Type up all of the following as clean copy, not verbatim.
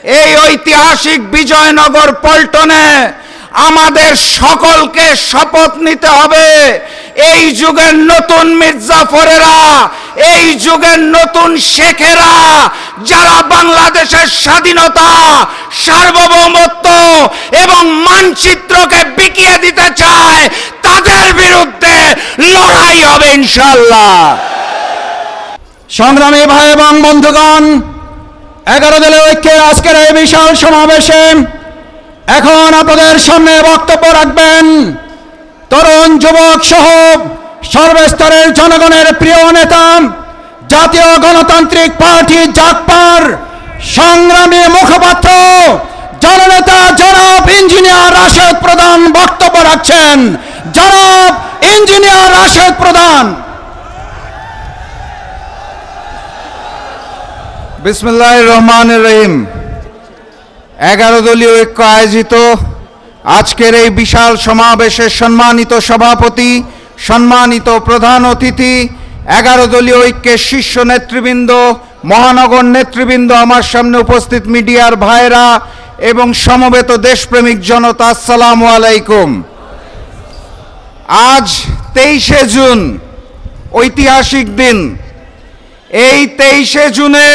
এই ঐতিহাসিক বিজয়নগর পল্টনে আমাদের সকলকে শপথ নিতে হবে, এই যুগের নতুন মির্জাফরেরা, এই যুগের নতুন শেখেরা যারা বাংলাদেশের স্বাধীনতা, সার্বভৌমত্ব এবং মানচিত্রকে বিকিয়ে দিতে চায়, তাদের বিরুদ্ধে লড়াই হবে ইনশাআল্লাহ। সংগ্রামী ভাই এবং বন্ধুগণ, 11 দলীয় ঐক্যের আজকের এই বিশাল সমাবেশে এখন আপনাদের সামনে বক্তব্য রাখবেন তরুণ যুবক সহ সর্বস্তরের জনগণের প্রিয় নেতা, জাতীয় গণতান্ত্রিক পার্টি জাগপার সংগ্রামী মুখপাত্র জননেতা জনাব ইঞ্জিনিয়ার রাশেদ প্রধান বক্তব্য রাখছেন। জনাব ইঞ্জিনিয়ার রাশেদ প্রধান। বিসমিল্লাহির রহমানির রহিম। 11 দলীয় ঐক্য আয়োজিত আজকের এই বিশাল সমাবেশের সম্মানিত সভাপতি, সম্মানিত প্রধান অতিথি, 11 দলীয় ঐক্যের শীর্ষ নেতৃবৃন্দ, মহানগর নেতৃবৃন্দ, আমার সামনে উপস্থিত মিডিয়ার ভাইরা এবং সমবেত দেশপ্রেমিক জনতা, আসসালামু আলাইকুম। আজ 23শে জুন, ঐতিহাসিক দিন। এই 23শে জুনে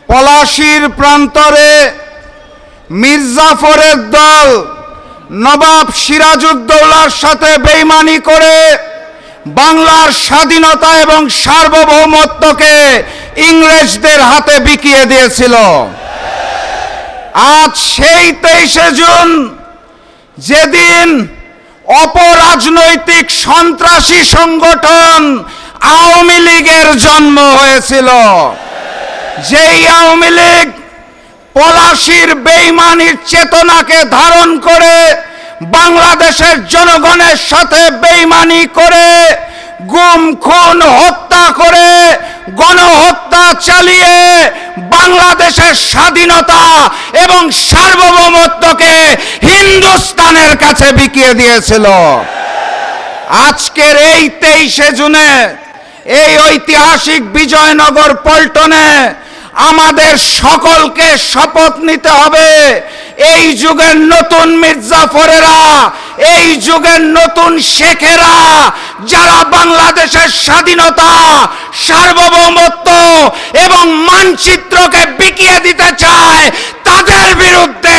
পলাশীর প্রান্তরে মির্জাফরের দল নবাব সিরাজউদ্দৌলার সাথে বেইমানি করে বাংলার স্বাধীনতা এবং সার্বভৌমত্বকে ইংরেজদের হাতে বিকিয়ে দিয়েছিল। আজ সেই 23শে জুন, যেদিন অপরাজনৈতিক সন্ত্রাসী সংগঠন আওয়ামী লীগের জন্ম হয়েছিল, যেই আওয়ামী লীগ পলাশীর বেইমানির চেতনাকে ধারণ করে বাংলাদেশের জনগণের সাথে বেইমানি করে গুম খুন হত্যা করে গণহত্যা চালিয়ে বাংলাদেশের স্বাধীনতা এবং সার্বভৌমত্বকে হিন্দুস্তানের কাছে বিকিয়ে দিয়েছিল। আজকের এই 23শে জুনে এই ঐতিহাসিক বিজয়নগর পল্টনে আমাদের সকলকে শপথ নিতে হবে, এই যুগের নতুন মির্জাফরেরা, এই যুগের নতুন শেখেরা যারা বাংলাদেশের স্বাধীনতা, সার্বভৌমত্ব এবং মানচিত্রকে বিকিয়ে দিতে চায়, তাদের বিরুদ্ধে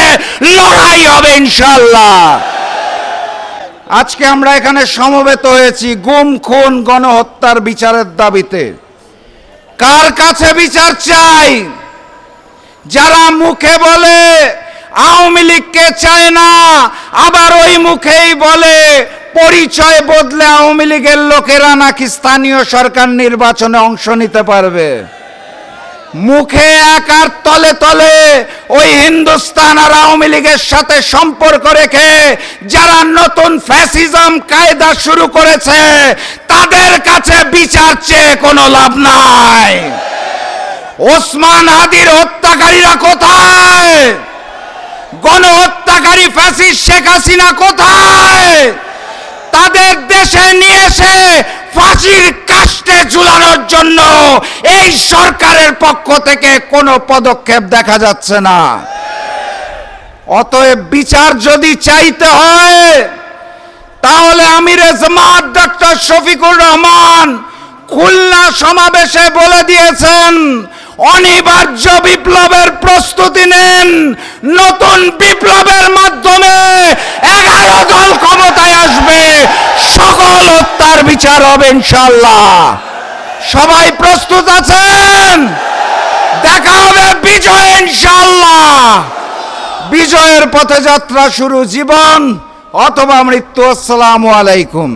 লড়াই হবে ইনশাআল্লাহ। আজকে আমরা এখানে সমবেত হয়েছি গুম খুন গণহত্যার বিচারের দাবিতে। কার কাছে বিচার চাই? যারা মুখে বলে আওয়ামী লীগকে চায় না, আবার ওই মুখেই বলে পরিচয় বদলে আওয়ামী লীগের লোকেরা নাকি স্থানীয় সরকার নির্বাচনে অংশ নিতে পারবে। মুখে একার তলে তলে ওই হিন্দুস্তান আর আওয়ামী লীগের সাথে সম্পর্ক রেখে যারা নতুন ফ্যাসিজম কায়দা শুরু করেছে, তাদের কাছে বিচার চেয়ে কোনো লাভ নাই। ওসমান হাদির হত্যাকারীরা কোথায়? গণহত্যাকারী ফ্যাসিস্ট শেখ হাসিনা কোথায়? তাদের দেশে নিয়ে এসে ফাঁসির কাস্টে ঝুলানোর জন্য এই সরকারের পক্ষ থেকে কোনো পদক্ষেপ দেখা যাচ্ছে না। অতএব বিচার যদি চাইতে হয়, তাহলে আমিরে জামাত ডক্টর শফিকুর রহমান খুলনা সমাবেশে বলে দিয়েছেন, অনিবার্য বিপ্লবের প্রস্তুতি নেন। নতুন বিপ্লবের মাধ্যমে 11 দল ক্ষমতায় আসবে, সকল হত্যার বিচার হবে ইনশাআল্লাহ। সবাই প্রস্তুত আছেন? দেখা হবে বিজয় ইনশাআল্লাহ। বিজয়ের পথে যাত্রা শুরু, জীবন অথবা মৃত্যু। আসসালামু আলাইকুম।